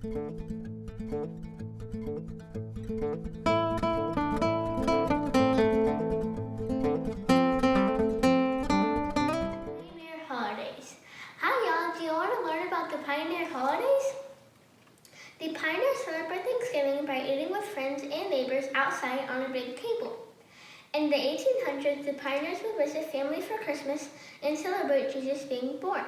Pioneer holidays. Hi y'all, do you want to learn about the Pioneer holidays? The pioneers celebrate Thanksgiving by eating with friends and neighbors outside on a big table. In the 1800s, the pioneers would visit family for Christmas and celebrate Jesus being born.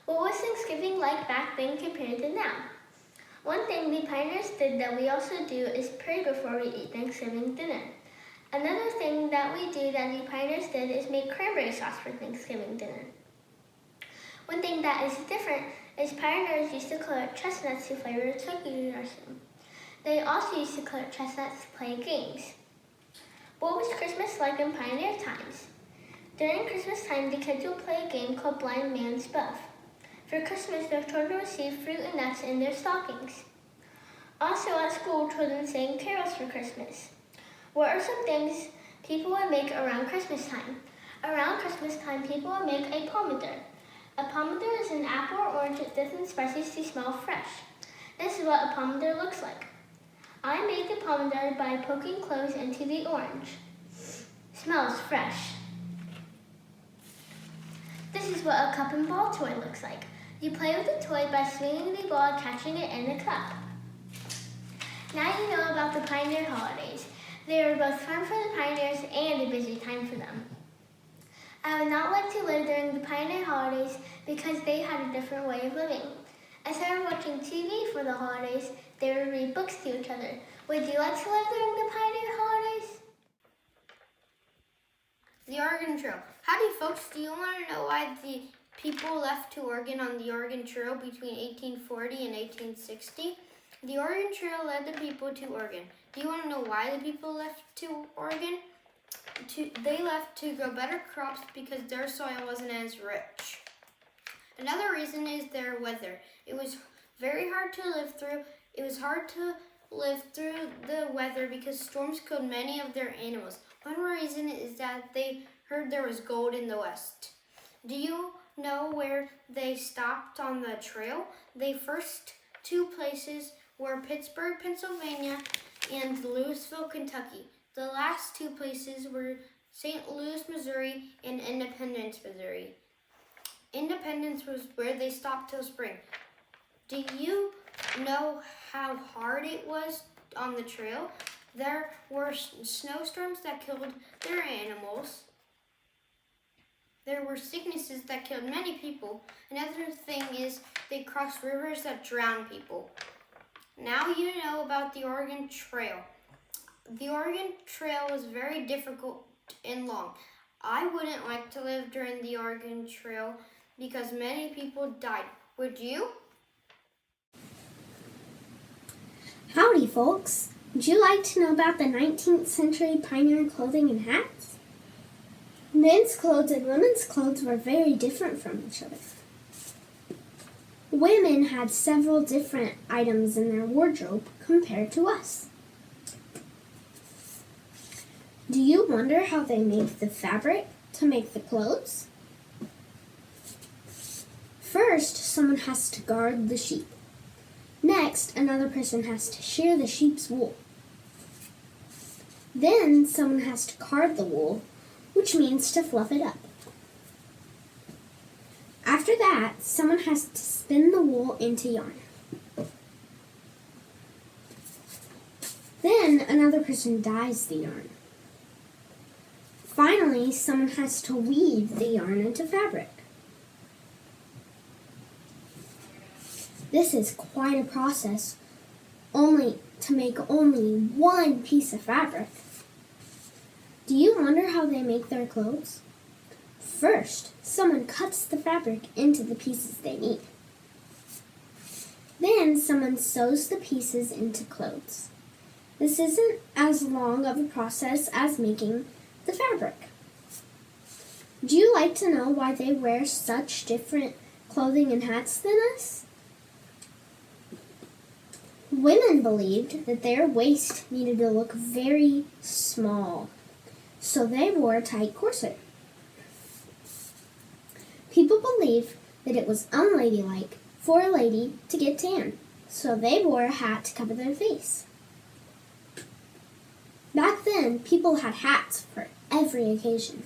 What was Thanksgiving like back then compared to now? One thing the pioneers did that we also do is pray before we eat Thanksgiving dinner. Another thing that we do that the pioneers did is make cranberry sauce for Thanksgiving dinner. One thing that is different is pioneers used to collect chestnuts to flavor turkey dressing. They also used to collect chestnuts to play games. What was Christmas like in pioneer times? During Christmas time, the kids would play a game called Blind Man's Buff. For Christmas, their children received fruit and nuts in their stockings. Also at school, children sang carols for Christmas. What are some things people would make around Christmas time? Around Christmas time, people would make a pomodoro. A pomodoro is an apple or orange with different spices to smell fresh. This is what a pomodoro looks like. I made the pomodoro by poking cloves into the orange. Smells fresh. This is what a cup and ball toy looks like. You play with the toy by swinging the ball and catching it in the cup. Now you know about the Pioneer holidays. They were both fun for the pioneers and a busy time for them. I would not like to live during the Pioneer holidays because they had a different way of living. Instead of watching TV for the holidays, they would read books to each other. Would you like to live during the Pioneer holidays? The Oregon Trail. Howdy folks, do you want to know why the people left to Oregon on the Oregon Trail between 1840 and 1860? The Oregon Trail led the people to Oregon. Do you want to know why the people left to Oregon? They left to grow better crops because their soil wasn't as rich. Another reason is their weather. It was very hard to live through. It was hard to live through the weather because storms killed many of their animals. One reason is that they heard there was gold in the west. Do you know where they stopped on the trail? The first two places were Pittsburgh, Pennsylvania, and Louisville, Kentucky. The last two places were St. Louis, Missouri, and Independence, Missouri. Independence was where they stopped till spring. Do you know how hard it was on the trail? There were snowstorms that killed their animals. There were sicknesses that killed many people. Another thing is they crossed rivers that drowned people. Now you know about the Oregon Trail. The Oregon Trail was very difficult and long. I wouldn't like to live during the Oregon Trail because many people died. Would you? Howdy, folks. Would you like to know about the 19th century pioneer clothing and hats? Men's clothes and women's clothes were very different from each other. Women had several different items in their wardrobe compared to us. Do you wonder how they made the fabric to make the clothes? First, someone has to guard the sheep. Next, another person has to shear the sheep's wool. Then, someone has to card the wool, which means to fluff it up. After that, someone has to spin the wool into yarn. Then, another person dyes the yarn. Finally, someone has to weave the yarn into fabric. This is quite a process, to make only one piece of fabric. Do you wonder how they make their clothes? First, someone cuts the fabric into the pieces they need. Then, someone sews the pieces into clothes. This isn't as long of a process as making the fabric. Do you like to know why they wear such different clothing and hats than us? Women believed that their waist needed to look very small, so they wore a tight corset. People believed that it was unladylike for a lady to get tan, so they wore a hat to cover their face. Back then, people had hats for every occasion.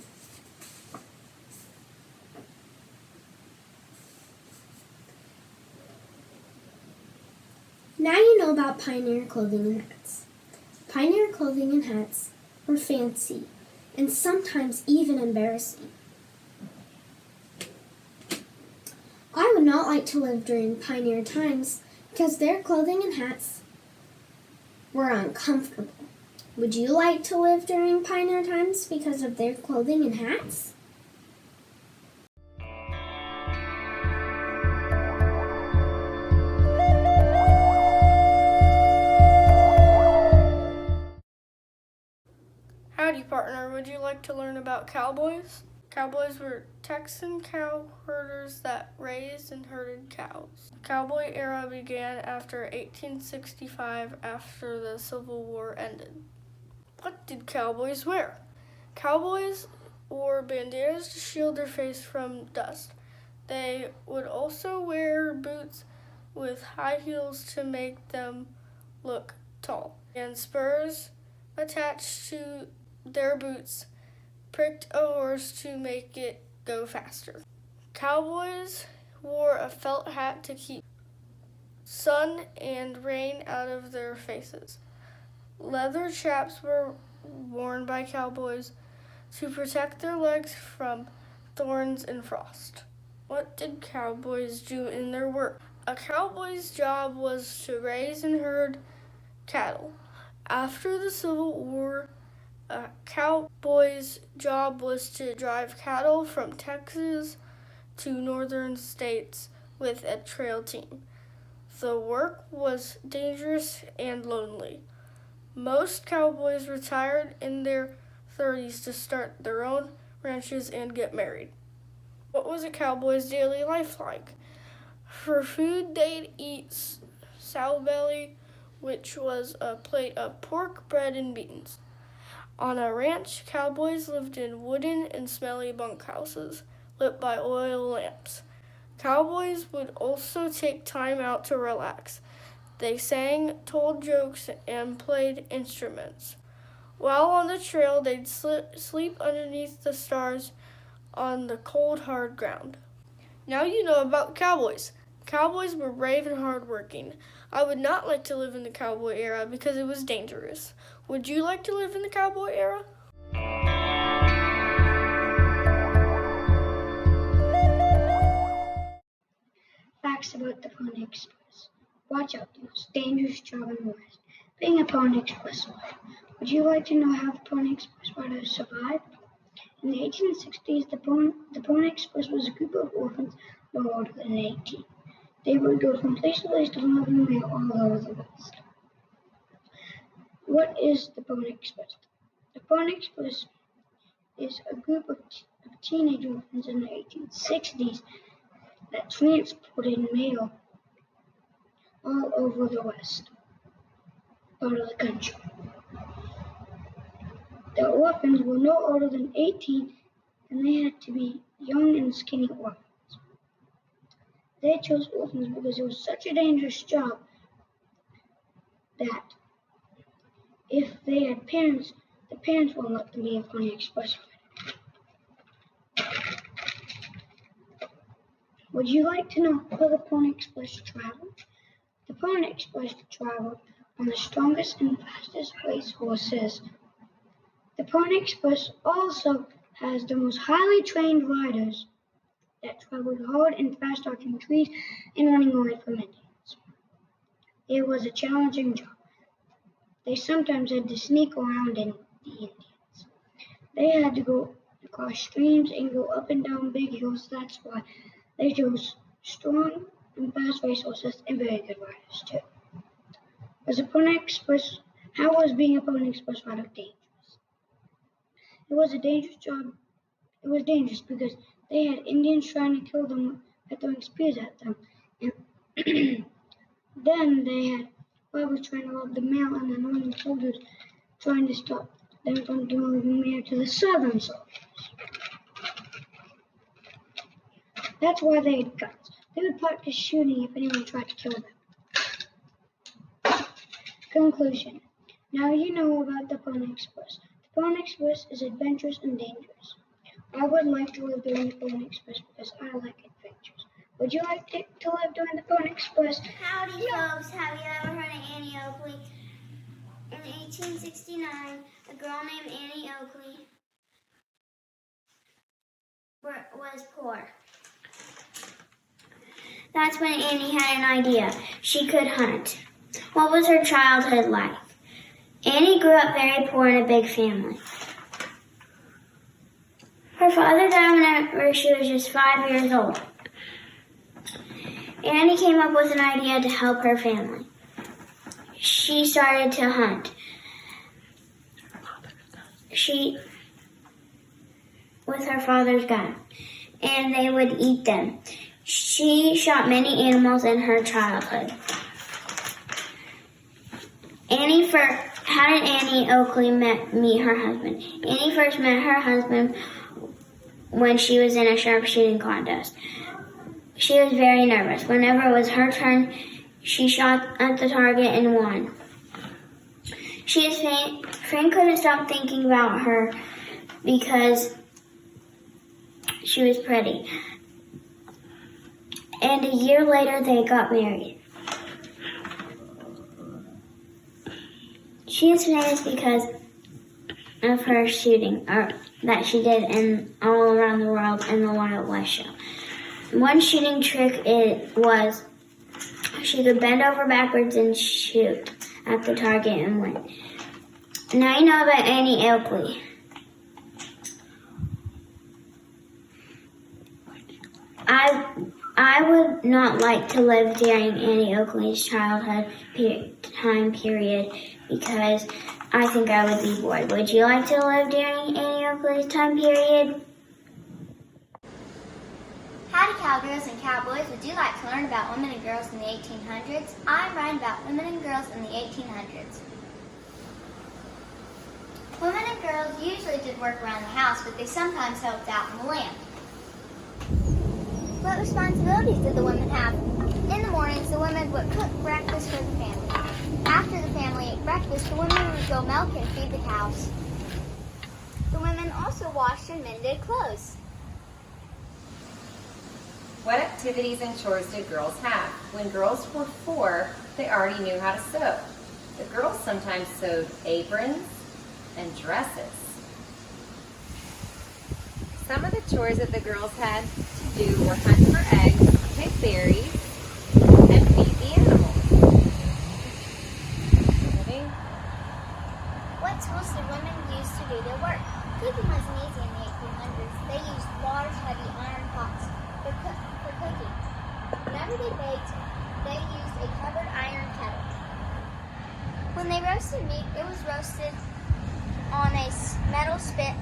Now you know about pioneer clothing and hats. Pioneer clothing and hats were fancy and sometimes even embarrassing. I would not like to live during pioneer times because their clothing and hats were uncomfortable. Would you like to live during pioneer times because of their clothing and hats? Howdy, partner. Would you like to learn about cowboys? Cowboys were Texan cow herders that raised and herded cows. The cowboy era began after 1865 after the Civil War ended. What did cowboys wear? Cowboys wore bandanas to shield their face from dust. They would also wear boots with high heels to make them look tall, and spurs attached to their boots pricked a horse to make it go faster. Cowboys wore a felt hat to keep sun and rain out of their faces. Leather chaps were worn by cowboys to protect their legs from thorns and frost. What did cowboys do in their work? A cowboy's job was to raise and herd cattle. After the Civil War, a cowboy's job was to drive cattle from Texas to northern states with a trail team. The work was dangerous and lonely. Most cowboys retired in their 30s to start their own ranches and get married. What was a cowboy's daily life like? For food, they'd eat sow belly, which was a plate of pork, bread, and beans. On a ranch, cowboys lived in wooden and smelly bunkhouses lit by oil lamps. Cowboys would also take time out to relax. They sang, told jokes, and played instruments. While on the trail, they'd sleep underneath the stars on the cold, hard ground. Now you know about cowboys. Cowboys were brave and hardworking. I would not like to live in the cowboy era because it was dangerous. Would you like to live in the cowboy era? Facts about the Pony Express. Watch out, the most dangerous job in the West, being a Pony Express rider. Would you like to know how the Pony Express riders survived? In the 1860s, the Pony Express was a group of orphans no older than 18. They would go from place to place delivering mail all over the West. What is the Pony Express? The Pony Express is a group of teenage orphans in the 1860s that transported mail all over the West part of the country. The orphans were no older than 18 and they had to be young and skinny orphans. They chose orphans because it was such a dangerous job that if they had parents, the parents wouldn't let them be a Pony Express rider. Would you like to know how the Pony Express traveled? The Pony Express traveled on the strongest and fastest race horses. The Pony Express also has the most highly trained riders that traveled hard and fast dodging trees and running away from Indians. It was a challenging job. They sometimes had to sneak around in the Indians. They had to go across streams and go up and down big hills. That's why they chose strong and fast racehorses and very good riders too. How was being a Pony Express rider dangerous? It was a dangerous job. It was dangerous because they had Indians trying to kill them by throwing spears at them. And then they had robbers trying to rob the mail and the Northern soldiers trying to stop them from delivering mail to the Southern soldiers. That's why they had guns. They would practice shooting if anyone tried to kill them. Conclusion. Now you know about the Pony Express. The Pony Express is adventurous and dangerous. I would like to live during the Pony Express because I like adventures. Would you like to live during the Pony Express? Howdy, folks. Have you ever heard of Annie Oakley? In 1869, a girl named Annie Oakley was poor. That's when Annie had an idea. She could hunt. What was her childhood like? Annie grew up very poor in a big family. Her father died whenever she was just 5 years old. Annie came up with an idea to help her family. She started to hunt. With her father's gun, and they would eat them. She shot many animals in her childhood. How did Annie Oakley meet her husband? Annie first met her husband when she was in a sharpshooting contest. She was very nervous. Whenever it was her turn, she shot at the target and won. Frank couldn't stop thinking about her because she was pretty. And a year later, they got married. She is famous because of her shooting that she did all around the world in the Wild West show. One shooting trick was she could bend over backwards and shoot at the target and win. Now you know about Annie Oakley. I would not like to live during Annie Oakley's childhood time period because I think I would be bored. Would you like to live during Annie Oakley's time period? Howdy, cowgirls and cowboys. Would you like to learn about women and girls in the 1800s? I'm writing about women and girls in the 1800s. Women and girls usually did work around the house, but they sometimes helped out in the land. What responsibilities did the women have? In the mornings, the women would cook breakfast for the family. After the family ate breakfast, the women would go milk and feed the cows. The women also washed and mended clothes. What activities and chores did girls have? When girls were 4, they already knew how to sew. The girls sometimes sewed aprons and dresses. Some of the chores that the girls had to do were hunt for eggs, pick berries, and feed the animals. Ready? What tools did women use to do their work? Cooking wasn't easy in the 1800s. They used large, heavy iron pots for cooking. Whenever they baked, they used a covered iron kettle. When they roasted meat, it was roasted on a metal spit.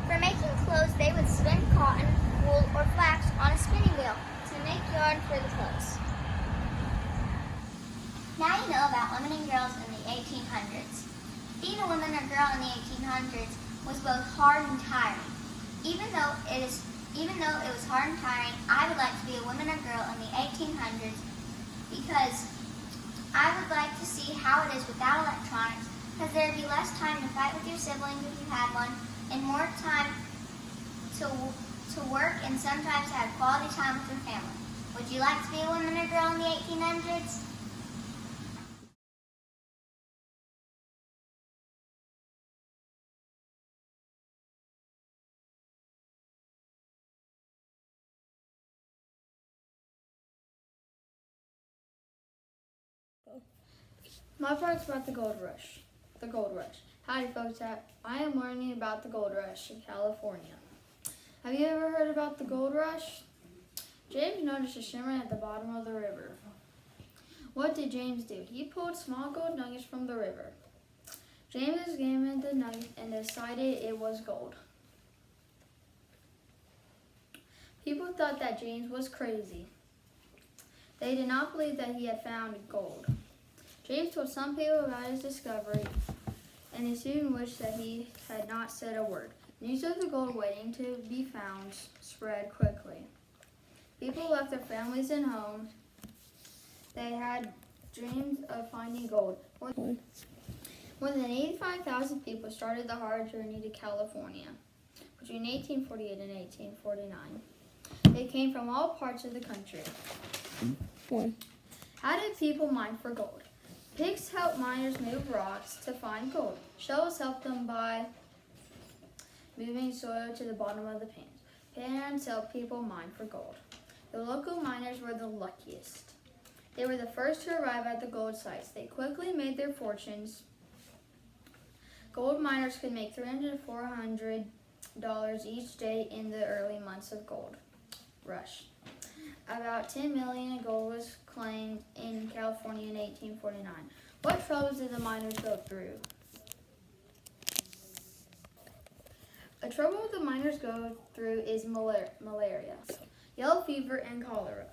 For making clothes, they would spin cotton, wool, or flax on a spinning wheel to make yarn for the clothes. Now you know about women and girls in the 1800s. Being a woman or girl in the 1800s was both hard and tiring. Even though it was hard and tiring, I would like to be a woman or girl in the 1800s because I would like to see how it is without electronics, because there would be less time to fight with your siblings if you had one, and more time to work and sometimes have quality time with your family. Would you like to be a woman or girl in the 1800s? My part's about the gold rush. The gold rush. Howdy, folks. I am learning about the gold rush in California. Have you ever heard about the gold rush? James noticed a shimmer at the bottom of the river. What did James do? He pulled small gold nuggets from the river. James examined the nuggets and decided it was gold. People thought that James was crazy. They did not believe that he had found gold. James told some people about his discovery, and he soon wished that he had not said a word. News of the gold waiting to be found spread quickly. People left their families and homes. They had dreams of finding gold. More than 85,000 people started the hard journey to California between 1848 and 1849. They came from all parts of the country. How did people mine for gold? Picks help miners move rocks to find gold. Shovels help them by moving soil to the bottom of the pans. Pans help people mine for gold. The local miners were the luckiest. They were the first to arrive at the gold sites. They quickly made their fortunes. Gold miners could make $300 to $400 each day in the early months of gold rush. About 10 million in gold was claimed in California in 1849. What troubles did the miners go through? A trouble the miners go through is malaria, yellow fever, and cholera.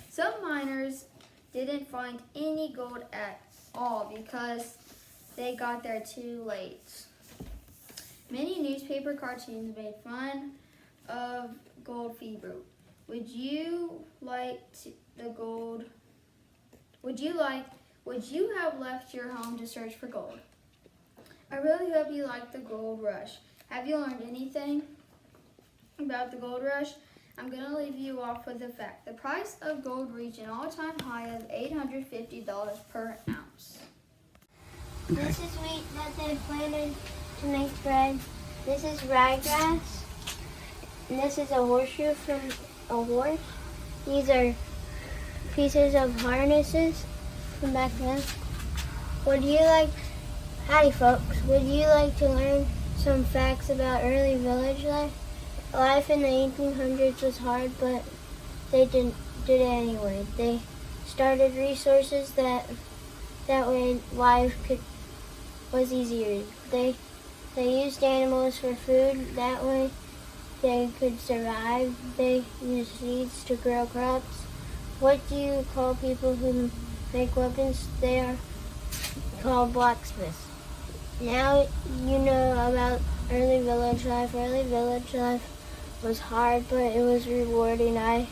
Some miners didn't find any gold at all because they got there too late. Many newspaper cartoons made fun of gold fever. Would you have left your home to search for gold? I really hope you liked the gold rush. Have you learned anything about the gold rush? I'm going to leave you off with a fact. The price of gold reached an all-time high of $850 per ounce. This is wheat that they planted to make bread. This is ryegrass. And this is a horseshoe from a horse. These are pieces of harnesses from back then. Howdy folks, would you like to learn some facts about early village life? Life in the 1800s was hard, but they did it anyway. They started resources that way life was easier. They used animals for food, that way they could survive. They used seeds to grow crops. What do you call people who make weapons? They are called blacksmiths. Now you know about early village life. Early village life was hard, but it was rewarding. I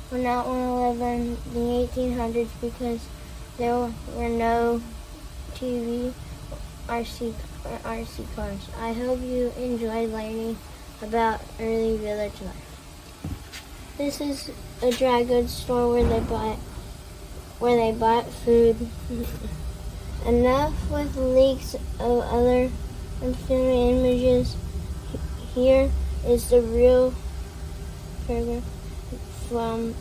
would not want to live in the 1800s because there were no TV or RC cars. I hope you enjoyed learning about early village life. This is a dry goods store where they bought food. Enough with leaks of other unfamiliar images. Here is the real burger from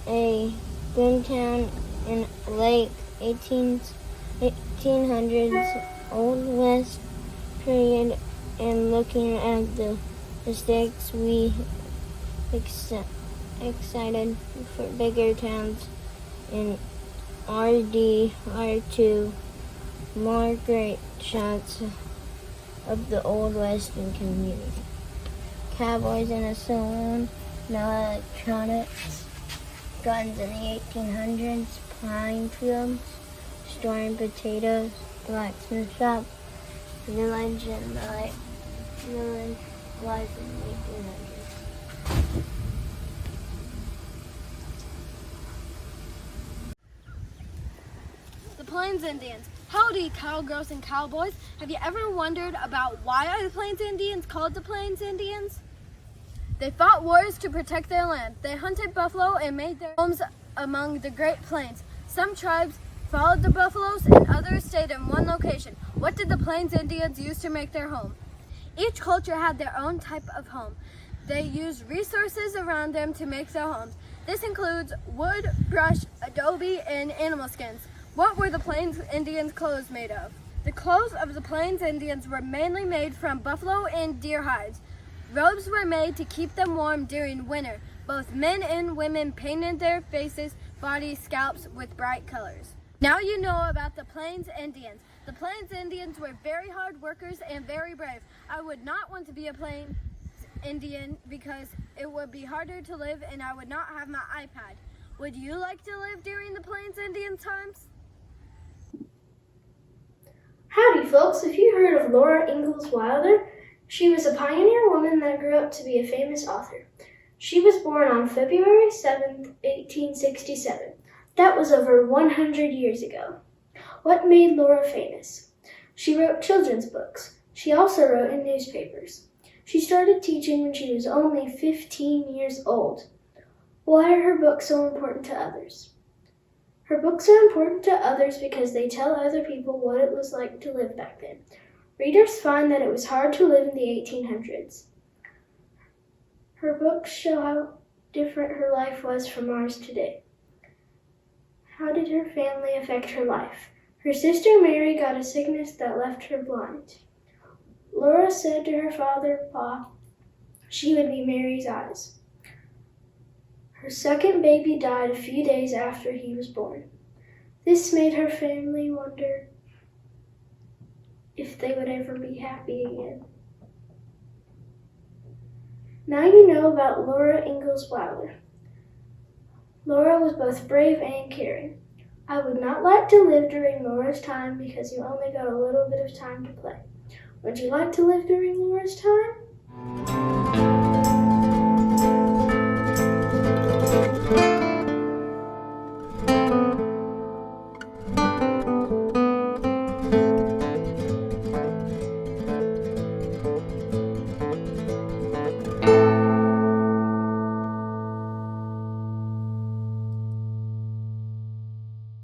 a boomtown in late 1800s, Old West period, and looking at the mistakes we excited for bigger towns in RD, R2, more great shots of the old western community. Cowboys in a saloon, no electronics, guns in the 1800s, pine fields, storing potatoes, blacksmith shop, village in the village life in the 1800s. The Plains Indians. Howdy, cowgirls and cowboys. Have you ever wondered about why are the Plains Indians called the Plains Indians? They fought wars to protect their land. They hunted buffalo and made their homes among the Great Plains. Some tribes followed the buffaloes and others stayed in one location. What did the Plains Indians use to make their home? Each culture had their own type of home. They used resources around them to make their homes. This includes wood, brush, adobe, and animal skins. What were the Plains Indians' clothes made of? The clothes of the Plains Indians were mainly made from buffalo and deer hides. Robes were made to keep them warm during winter. Both men and women painted their faces, bodies, scalps with bright colors. Now you know about the Plains Indians. The Plains Indians were very hard workers and very brave. I would not want to be a Plains Indian because it would be harder to live and I would not have my iPad. Would you like to live during the Plains Indian times? Howdy folks, have you heard of Laura Ingalls Wilder? She was a pioneer woman that grew up to be a famous author. She was born on February 7th, 1867. That was over 100 years ago. What made Laura famous? She wrote children's books. She also wrote in newspapers. She started teaching when she was only 15 years old. Why are her books so important to others? Her books are important to others because they tell other people what it was like to live back then. Readers find that it was hard to live in the 1800s. Her books show how different her life was from ours today. How did her family affect her life? Her sister Mary got a sickness that left her blind. Laura said to her father, Pa, she would be Mary's eyes. Her second baby died a few days after he was born. This made her family wonder if they would ever be happy again. Now you know about Laura Ingalls Wilder. Laura was both brave and caring. I would not like to live during Laura's time because you only got a little bit of time to play. Would you like to live during Laura's time?